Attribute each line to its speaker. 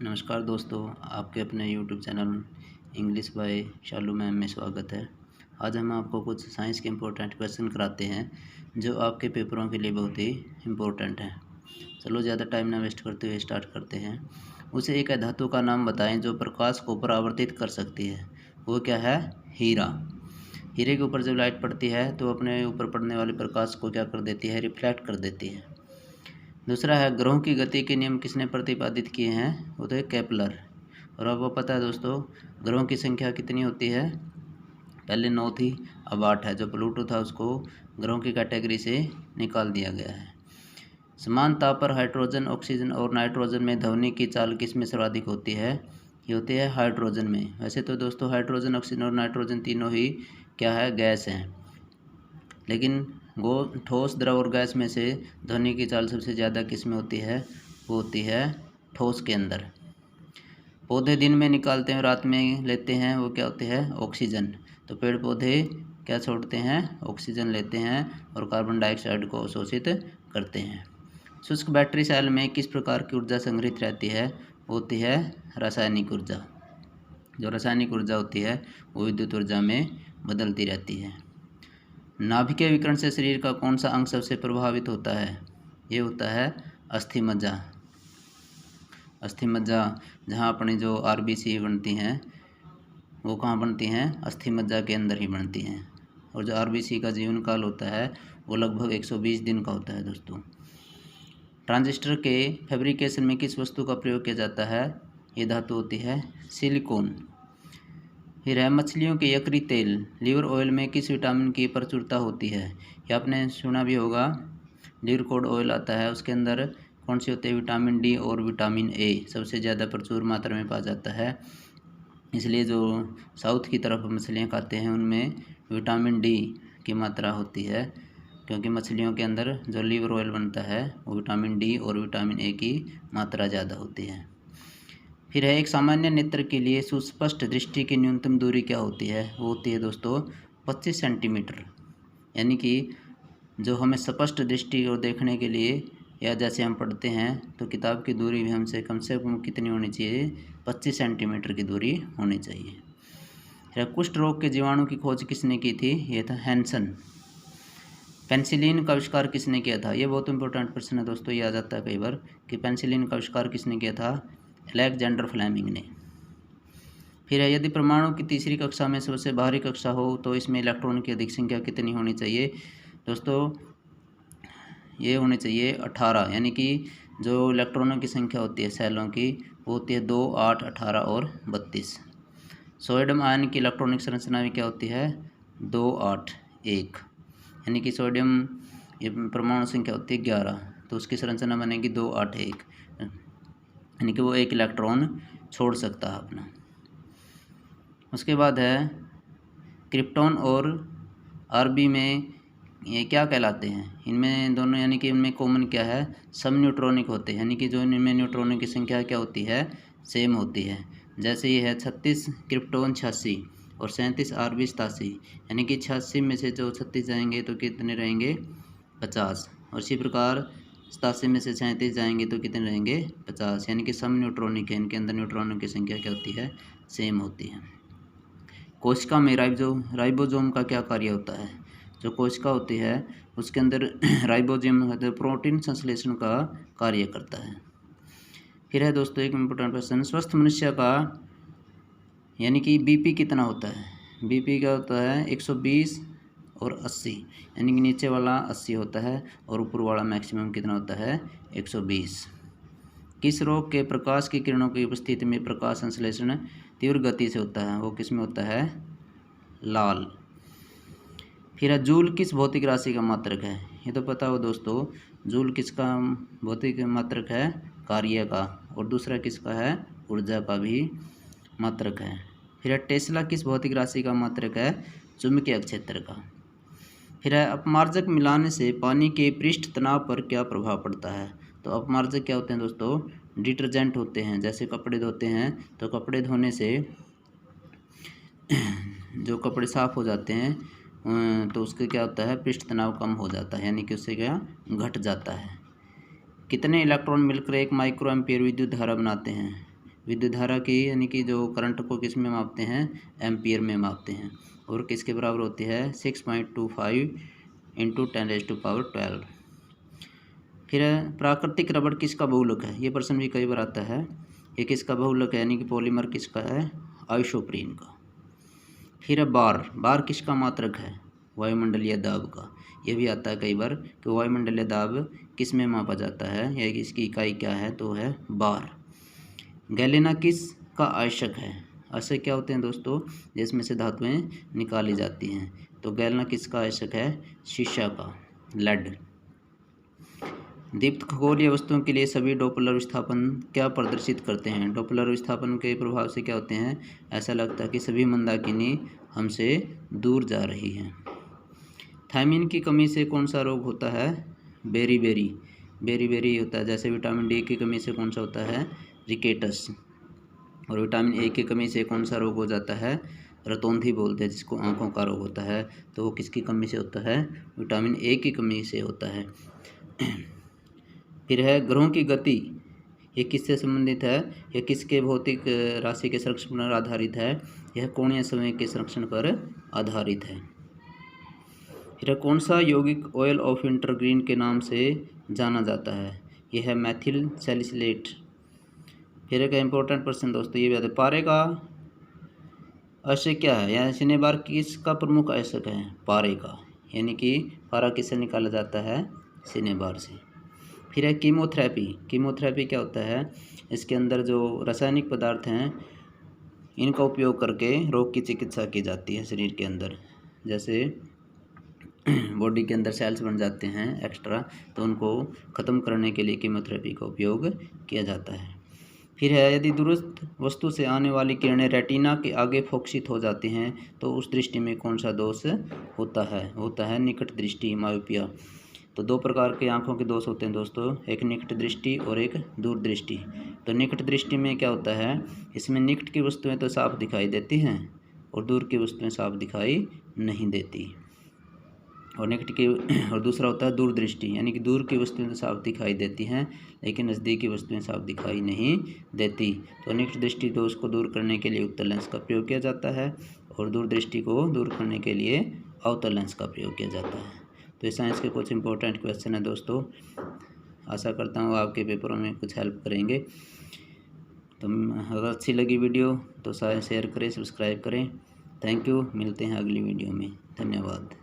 Speaker 1: नमस्कार दोस्तों, आपके अपने YouTube channel English by Shalu ma'am में स्वागत है। आज हम आपको कुछ साइंस के इम्पोर्टेंट क्वेश्चन कराते हैं जो आपके पेपरों के लिए बहुत ही इम्पोर्टेंट हैं। चलो ज़्यादा टाइम ना वेस्ट करते हुए स्टार्ट करते हैं। उसे एक धातु का नाम बताएं जो प्रकाश को परावर्तित कर सकती है। वो क्या है? हीरा। हीरे के ऊपर जब लाइट पड़ती है तो अपने ऊपर पड़ने वाले प्रकाश को क्या कर देती है? रिफ्लेक्ट कर देती है। दूसरा है, ग्रहों की गति के नियम किसने प्रतिपादित किए हैं? वो तो है केपलर। और आपको पता है दोस्तों, ग्रहों की संख्या कितनी होती है? पहले 9 थी, अब 8 है। जो प्लूटो था उसको ग्रहों की कैटेगरी से निकाल दिया गया है। समान ताप पर हाइड्रोजन, ऑक्सीजन और नाइट्रोजन में ध्वनि की चाल किस में सर्वाधिक होती है? ये होती है हाइड्रोजन में। वैसे तो दोस्तों हाइड्रोजन, ऑक्सीजन और नाइट्रोजन तीनों ही क्या है? गैस हैं। लेकिन ठोस, द्रव और गैस में से ध्वनि की चाल सबसे ज़्यादा किस में होती है? वो होती है ठोस के अंदर। पौधे दिन में निकालते हैं, रात में लेते हैं, वो क्या होते हैं? ऑक्सीजन। तो पेड़ पौधे क्या छोड़ते हैं? ऑक्सीजन लेते हैं और कार्बन डाइऑक्साइड को अवशोषित करते हैं। शुष्क बैटरी सेल में किस प्रकार की ऊर्जा संग्रहित रहती है? वो होती है रासायनिक ऊर्जा। जो रासायनिक ऊर्जा होती है वो विद्युत ऊर्जा में बदलती रहती है। नाभिकीय विकिरण से शरीर का कौन सा अंग सबसे प्रभावित होता है? ये होता है अस्थि मज्जा। अस्थि मज्जा, जहाँ अपनी जो आरबीसी बनती हैं वो कहाँ बनती हैं? अस्थि मज्जा के अंदर ही बनती हैं। और जो आरबीसी का जीवन काल होता है वो लगभग 120 दिन का होता है दोस्तों। ट्रांजिस्टर के फैब्रिकेशन में किस वस्तु का प्रयोग किया जाता है? ये धातु होती है सिलिकॉन। फिर है, मछलियों के यकृत तेल, लीवर ऑयल में किस विटामिन की प्रचुरता होती है? ये आपने सुना भी होगा, लीवर कोड ऑयल आता है, उसके अंदर कौन सी होती है? विटामिन डी और विटामिन ए सबसे ज़्यादा प्रचुर मात्रा में पाया जाता है। इसलिए जो साउथ की तरफ मछलियाँ खाते हैं उनमें विटामिन डी की मात्रा होती है, क्योंकि मछलियों के अंदर जो लीवर ऑयल बनता है वो विटामिन डी और विटामिन ए की मात्रा ज़्यादा होती है। फिर है, एक सामान्य नेत्र के लिए सुस्पष्ट दृष्टि की न्यूनतम दूरी क्या होती है? वो होती है दोस्तों 25 सेंटीमीटर। यानी कि जो हमें स्पष्ट दृष्टि को देखने के लिए, या जैसे हम पढ़ते हैं तो किताब की दूरी भी हमसे कम कितनी होनी चाहिए? 25 सेंटीमीटर की दूरी होनी चाहिए। फिर कुष्ठ रोग के जीवाणु की खोज किसने की थी? ये था हैंसन। पेंसिलिन का आविष्कार किसने किया था? ये बहुत इंपॉर्टेंट प्रश्न है दोस्तों, ये आ जाता है कई बार कि पेंसिलिन का आविष्कार किसने किया था? अलेक्जेंडर फ्लेमिंग ने। फिर है, यदि परमाणु की तीसरी कक्षा में सबसे बाहरी कक्षा हो तो इसमें इलेक्ट्रॉन की अधिक संख्या कितनी होनी चाहिए? दोस्तों ये होनी चाहिए 18। यानी कि जो इलेक्ट्रॉनों की संख्या होती है सेलों की वो होती है 2, 8, 18 और 32। सोडियम आयन की इलेक्ट्रॉनिक संरचना भी क्या होती है? 2, 8, 1। यानी कि सोडियम ये परमाणु संख्या होती है 11, तो उसकी संरचना बनेगी 2, 8, 1। यानी कि वो एक इलेक्ट्रॉन छोड़ सकता है अपना। उसके बाद है, क्रिप्टॉन और आरबी में ये क्या कहलाते हैं? इनमें दोनों, यानी कि इनमें कॉमन क्या है? सम न्यूट्रॉनिक होते हैं। यानी कि जो इनमें न्यूट्रॉनों की संख्या क्या होती है? सेम होती है। जैसे ये है 36 क्रिप्टॉन 86 और 37 आरबी 87। यानी कि 86 में से जो 36 जाएंगे तो कितने रहेंगे? 50। और इसी प्रकार 87 में से 37 जाएंगे तो कितने रहेंगे? 50। यानी कि सम न्यूट्रॉनिक है, इनके अंदर न्यूट्रॉनों की संख्या क्या होती है? सेम होती है। कोशिका में राइबोसोम का क्या कार्य होता है? जो कोशिका होती है उसके अंदर राइबोसोम प्रोटीन संश्लेषण का कार्य करता है। फिर है दोस्तों एक इम्पोर्टेंट क्वेश्चन, स्वस्थ मनुष्य का यानी कि बीपी कितना होता है? बीपी क्या होता है? 120 और 80। यानी कि नीचे वाला 80 होता है और ऊपर वाला मैक्सिमम कितना होता है? 120। किस रोग के प्रकाश की किरणों की उपस्थिति में प्रकाश संश्लेषण तीव्र गति से होता है? वो किस में होता है? लाल। फिर है, जूल किस भौतिक राशि का मात्रक है? ये तो पता हो दोस्तों, जूल किसका भौतिक मात्रक है? कार्य का। और दूसरा किसका है? ऊर्जा का भी मात्रक है। फिर है, टेस्ला किस भौतिक राशि का मात्रक है? चुंबकीय क्षेत्र का। फिर है, अपमार्जक मिलाने से पानी के पृष्ठ तनाव पर क्या प्रभाव पड़ता है? तो अपमार्जक क्या होते हैं दोस्तों? डिटर्जेंट होते हैं। जैसे कपड़े धोते हैं तो कपड़े धोने से जो कपड़े साफ़ हो जाते हैं तो उसके क्या होता है? पृष्ठ तनाव कम हो जाता है, यानी कि उससे क्या घट जाता है। कितने इलेक्ट्रॉन मिलकर एक माइक्रो एम्पियर विद्युत धारा बनाते हैं? विद्युत धारा की यानी कि जो करंट को किस में मापते हैं, एम्पियर में मापते हैं, और किसके बराबर होती है 6.25 इंटू 10⁻12। फिर प्राकृतिक रबड़ किसका बहुलक है, ये प्रश्न भी कई बार आता है। ये किसका बहुलक है यानी कि पॉलीमर किसका है, आइसोप्रीन का। फिर बार किसका मात्रक है, वायुमंडलीय दाब का। यह भी आता है कई बार कि वायुमंडलीय दाब किस में मापा जाता है या इसकी इकाई क्या है, तो है बार। गैलेना किस का आयशक है, आयशक क्या होते हैं दोस्तों, जिसमें से धातुएं निकाली जाती हैं। तो गैलेना किसका आयशक है, शीशा का, लेड। दीप्त खगोलीय वस्तुओं के लिए सभी डॉपलर विस्थापन क्या प्रदर्शित करते हैं। डॉपलर विस्थापन के प्रभाव से क्या होते हैं, ऐसा लगता है कि सभी मंदाकिनी हमसे दूर जा रही हैं। थायमिन की कमी से कौन सा रोग होता है, बेरी होता है। जैसे विटामिन डी की कमी से कौन सा होता है, रिकेटस। और विटामिन ए की कमी से कौन सा रोग हो जाता है, रतौंधी बोलते हैं जिसको, आँखों का रोग होता है। तो वो किसकी कमी से होता है, विटामिन ए की कमी से होता है। फिर है ग्रहों की गति, ये किससे संबंधित है, यह किसके भौतिक राशि के संरक्षण पर आधारित है, यह कोणीय समय के संरक्षण पर आधारित है। फिर कौन सा यौगिक ऑयल ऑफ विंटरग्रीन के नाम से जाना जाता है, यह है मैथिल सैलिसिलेट। फिर एक इम्पोर्टेंट प्रश्न दोस्तों, ये भी आता है, पारे का आयशक क्या है, यानी सिनेबार किसका प्रमुख आयशक है, पारे का, यानी कि पारा किससे निकाला जाता है, सिनेबार से। फिर है कीमोथेरेपी क्या होता है, इसके अंदर जो रासायनिक पदार्थ हैं इनका उपयोग करके रोग की चिकित्सा की जाती है शरीर के अंदर। जैसे बॉडी के अंदर सेल्स बन जाते हैं एक्स्ट्रा, तो उनको ख़त्म करने के लिए कीमोथेरेपी का उपयोग किया जाता है। फिर है यदि दूरस्थ वस्तु से आने वाली किरणें रेटिना के आगे फोकसित हो जाती हैं तो उस दृष्टि में कौन सा दोष होता है निकट दृष्टि, मायोपिया। तो दो प्रकार के आँखों के दोष होते हैं दोस्तों, एक निकट दृष्टि और एक दूर दृष्टि। तो निकट दृष्टि में क्या होता है, इसमें निकट की वस्तुएं तो साफ दिखाई देती हैं और दूर की वस्तुएं साफ दिखाई नहीं देती। और निकट की और दूसरा होता है दूर दृष्टि, यानी कि दूर की वस्तुएं तो साफ दिखाई देती हैं लेकिन नज़दीक की वस्तुएं साफ दिखाई नहीं देती। तो निकट दृष्टि दोष को दूर करने के लिए उत्तल लेंस का प्रयोग किया जाता है और दूर दृष्टि को दूर करने के लिए अवतल लेंस का प्रयोग किया जाता है। तो ये साइंस के कुछ इंपॉर्टेंट क्वेश्चन है दोस्तों, आशा करता हूँ आपके पेपरों में कुछ हेल्प करेंगे। तो अगर अच्छी लगी वीडियो तो शेयर करें, सब्सक्राइब करें। थैंक यू, मिलते हैं अगली वीडियो में, धन्यवाद।